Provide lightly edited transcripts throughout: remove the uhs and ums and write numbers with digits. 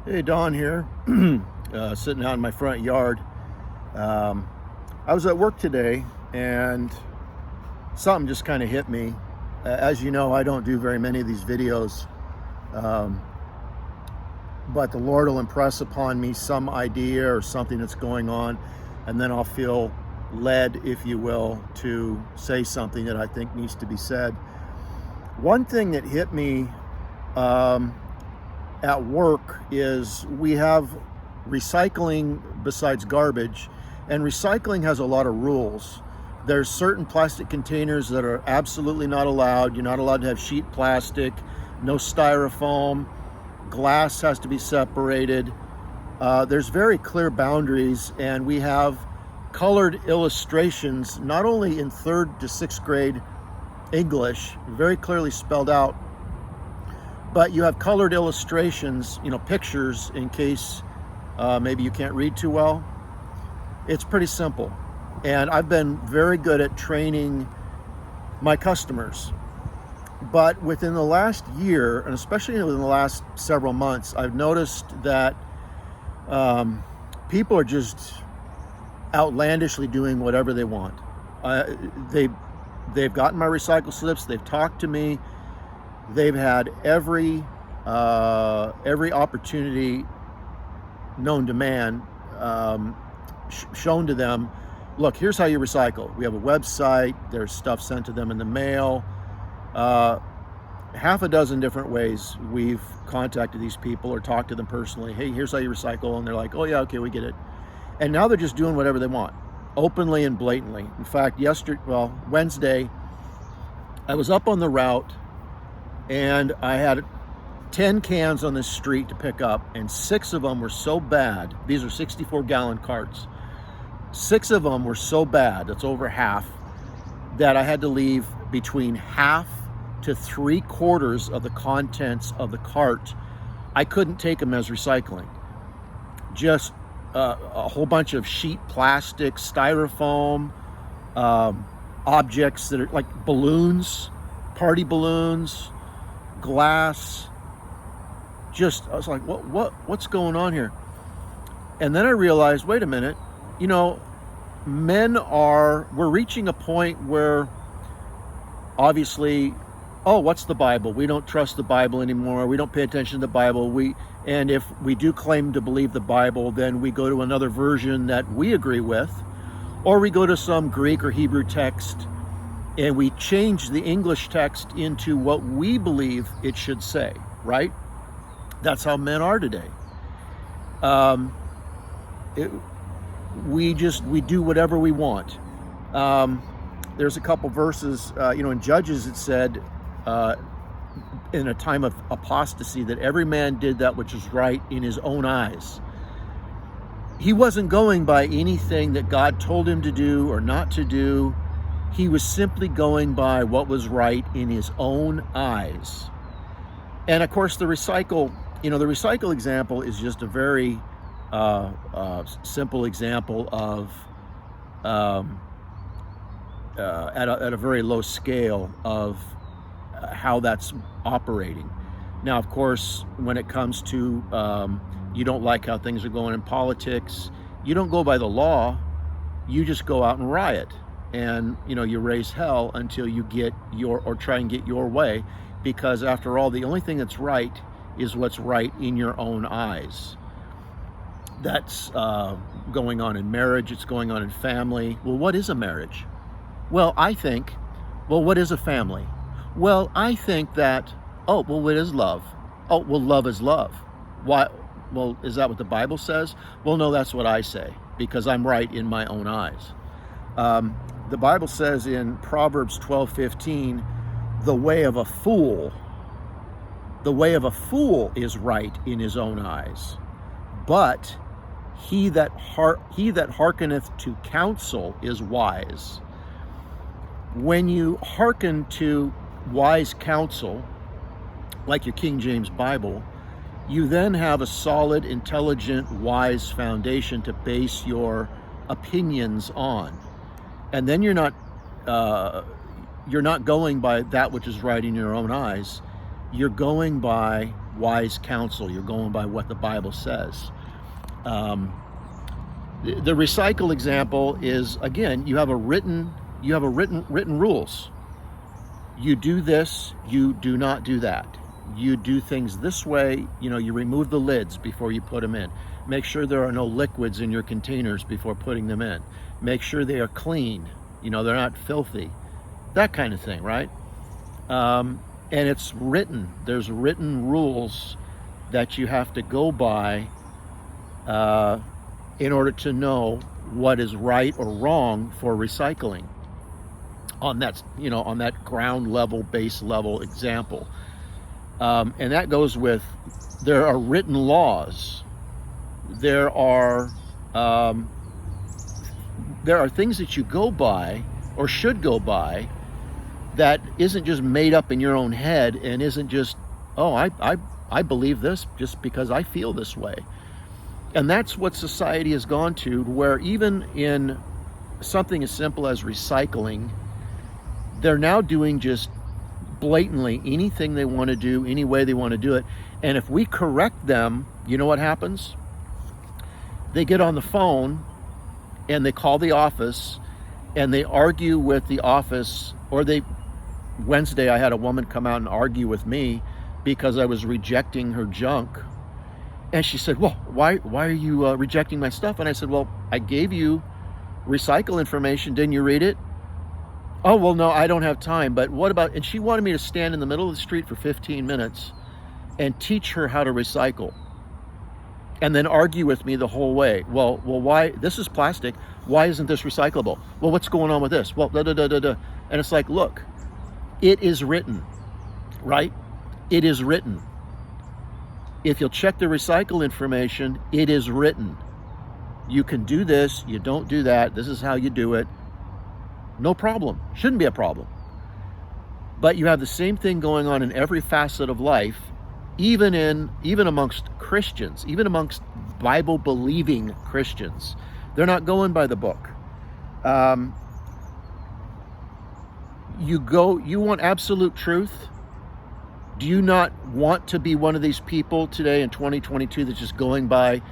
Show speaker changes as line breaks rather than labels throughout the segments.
Hey, Don here, sitting out in my front yard. I was at work today and something just kind of hit me. As you know, I don't do very many of these videos, but the Lord will impress upon me some idea or something that's going on, and then I'll feel led, if you will, to say something that I think needs to be said. One thing that hit me at work is we have recycling besides garbage, and recycling has a lot of rules. There's certain plastic containers that are absolutely not allowed. You're not allowed to have sheet plastic, no styrofoam, glass has to be separated. There's very clear boundaries, and we have colored illustrations, not only in 3rd to 6th grade English, very clearly spelled out, but you have colored illustrations, pictures in case maybe you can't read too well. It's pretty simple. And I've been very good at training my customers. But within the last year, and especially within the last several months, I've noticed that people are just outlandishly doing whatever they want. They've gotten my recycle slips, they've talked to me, they've had every opportunity known to man shown to them. Look, here's how you recycle. We have a website, there's stuff sent to them in the mail. Half a dozen different ways we've contacted these people or talked to them personally. Hey, here's how you recycle. And they're like, oh yeah, okay, we get it. And now they're just doing whatever they want, openly and blatantly. In fact, Wednesday, I was up on the route and I had 10 cans on this street to pick up, and 6 of them were so bad. These are 64-gallon carts. 6 of them were so bad, that's over half, that I had to leave between half to 3/4 of the contents of the cart. I couldn't take them as recycling. Just a whole bunch of sheet plastic, styrofoam, objects that are like balloons, party balloons, glass. I was like, what's going on here? And then I realized, wait a minute, we're reaching a point where obviously, what's the Bible? We don't trust the Bible anymore. We don't pay attention to the Bible. And if we do claim to believe the Bible, then we go to another version that we agree with, or we go to some Greek or Hebrew text and we change the English text into what we believe it should say, right? That's how men are today. We do whatever we want. There's a couple verses, in Judges it said, in a time of apostasy, that every man did that which is right in his own eyes. He wasn't going by anything that God told him to do or not to do. He was simply going by what was right in his own eyes. And of course, the recycle example is just a very simple example of at a very low scale of how that's operating. Now, of course, when it comes to you don't like how things are going in politics, you don't go by the law, you just go out and riot, and you raise hell until you get try and get your way, because after all, the only thing that's right is what's right in your own eyes. That's going on in marriage, it's going on in family. Well, what is a marriage? Well, what is a family? Well, I think that, what is love? Love is love. Why? Well, is that what the Bible says? Well, no, that's what I say, because I'm right in my own eyes. The Bible says in Proverbs 12:15, the way of a fool is right in his own eyes, but he that hearkeneth to counsel is wise. When you hearken to wise counsel, like your King James Bible, you then have a solid, intelligent, wise foundation to base your opinions on. And then you're not going by that which is right in your own eyes. You're going by wise counsel. You're going by what the Bible says. The recycle example is, again, you have written rules. You do this, you do not do that. You do things this way, you remove the lids before you put them in. Make sure there are no liquids in your containers before putting them in. Make sure they are clean, they're not filthy. That kind of thing, right? And it's written. There's written rules that you have to go by in order to know what is right or wrong for recycling. On that ground level, base level example. And that goes with, there are written laws. There are things that you go by or should go by that isn't just made up in your own head and isn't just, I believe this just because I feel this way. And that's what society has gone to, where even in something as simple as recycling, they're now doing just blatantly anything they want to do, any way they want to do it. And if we correct them, you know what happens? They get on the phone and they call the office and they argue with the office, or Wednesday I had a woman come out and argue with me because I was rejecting her junk. And she said, well, why are you rejecting my stuff? And I said, well, I gave you recycle information. Didn't you read it? Oh, well, no, I don't have time. But what about, and she wanted me to stand in the middle of the street for 15 minutes and teach her how to recycle and then argue with me the whole way. Well, why, this is plastic. Why isn't this recyclable? Well, what's going on with this? Well, da, da, da, da, da. And it's like, look, it is written, right? It is written. If you'll check the recycle information, it is written. You can do this, you don't do that. This is how you do it. No problem. Shouldn't be a problem. But you have the same thing going on in every facet of life, even amongst Christians, even amongst Bible-believing Christians. They're not going by the book. You want absolute truth? Do you not want to be one of these people today in 2022 that's just going by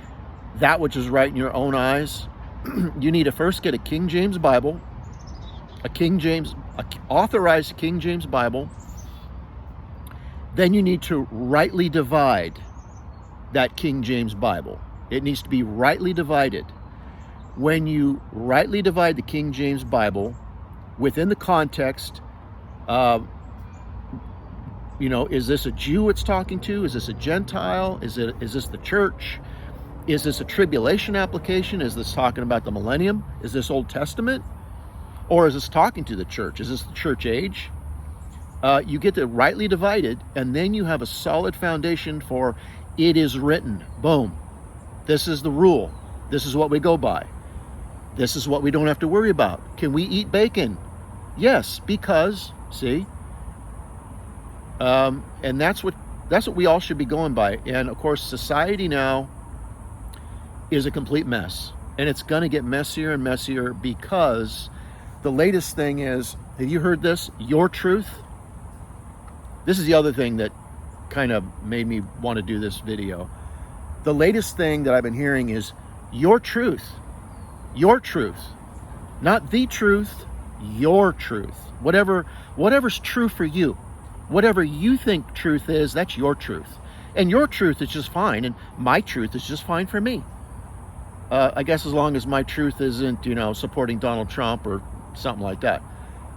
that which is right in your own eyes? You need to first get a King James Bible, authorized King James Bible. Then you need to rightly divide that King James Bible. It needs to be rightly divided. When you rightly divide the King James Bible within the context of, is this a Jew it's talking to? Is this a Gentile? Is this the church? Is this a tribulation application? Is this talking about the millennium? Is this Old Testament? Or is this talking to the church? Is this the church age? You get it rightly divided, and then you have a solid foundation for it is written. Boom. This is the rule. This is what we go by. This is what we don't have to worry about. Can we eat bacon? Yes, because, see? And that's what we all should be going by. And of course, society now is a complete mess. And it's going to get messier and messier because the latest thing is, have you heard this? Your truth. This is the other thing that kind of made me want to do this video. The latest thing that I've been hearing is your truth. Your truth. Not the truth, your truth. Whatever's true for you. Whatever you think truth is, that's your truth. And your truth is just fine, and my truth is just fine for me. I guess as long as my truth isn't, supporting Donald Trump or something like that.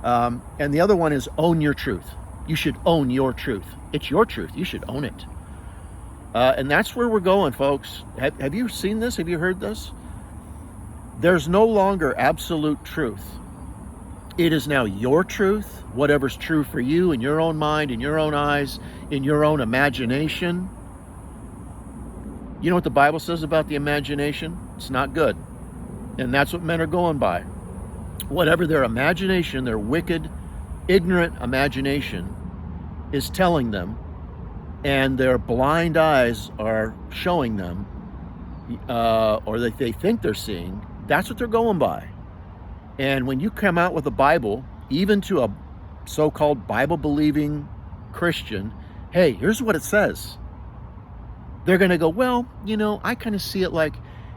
And the other one is own your truth. You should own your truth. It's your truth. You should own it. And that's where we're going, folks. Have you seen this? Have you heard this? There's no longer absolute truth. It is now your truth, whatever's true for you in your own mind, in your own eyes, in your own imagination. You know what the Bible says about the imagination? It's not good. And that's what men are going by. Whatever their imagination, their wicked, ignorant imagination is telling them, and their blind eyes are showing them, or that they think they're seeing, that's what they're going by. And when you come out with a Bible, even to a so-called Bible-believing Christian, hey, here's what it says. they're going to go, well, I kind of see it like,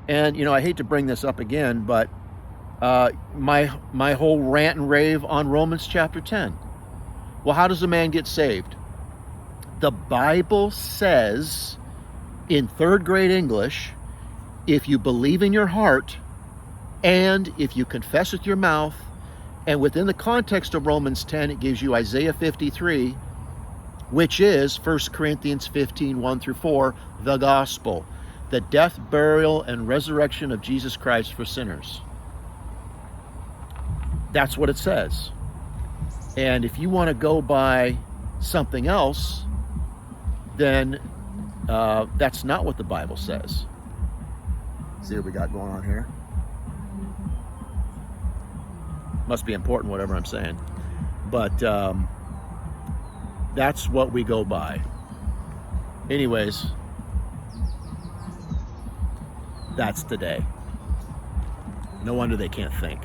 and I hate to bring this up again, but my whole rant and rave on Romans chapter 10. Well, how does a man get saved? The Bible says in third grade English, if you believe in your heart and if you confess with your mouth, and within the context of Romans 10, it gives you Isaiah 53, which is 1 Corinthians 15, 1 through 4, the gospel, the death, burial, and resurrection of Jesus Christ for sinners. That's what it says. And if you want to go by something else, then that's not what the Bible says. See what we got going on here? Must be important, whatever I'm saying. But that's what we go by. Anyways, that's today. No wonder they can't think.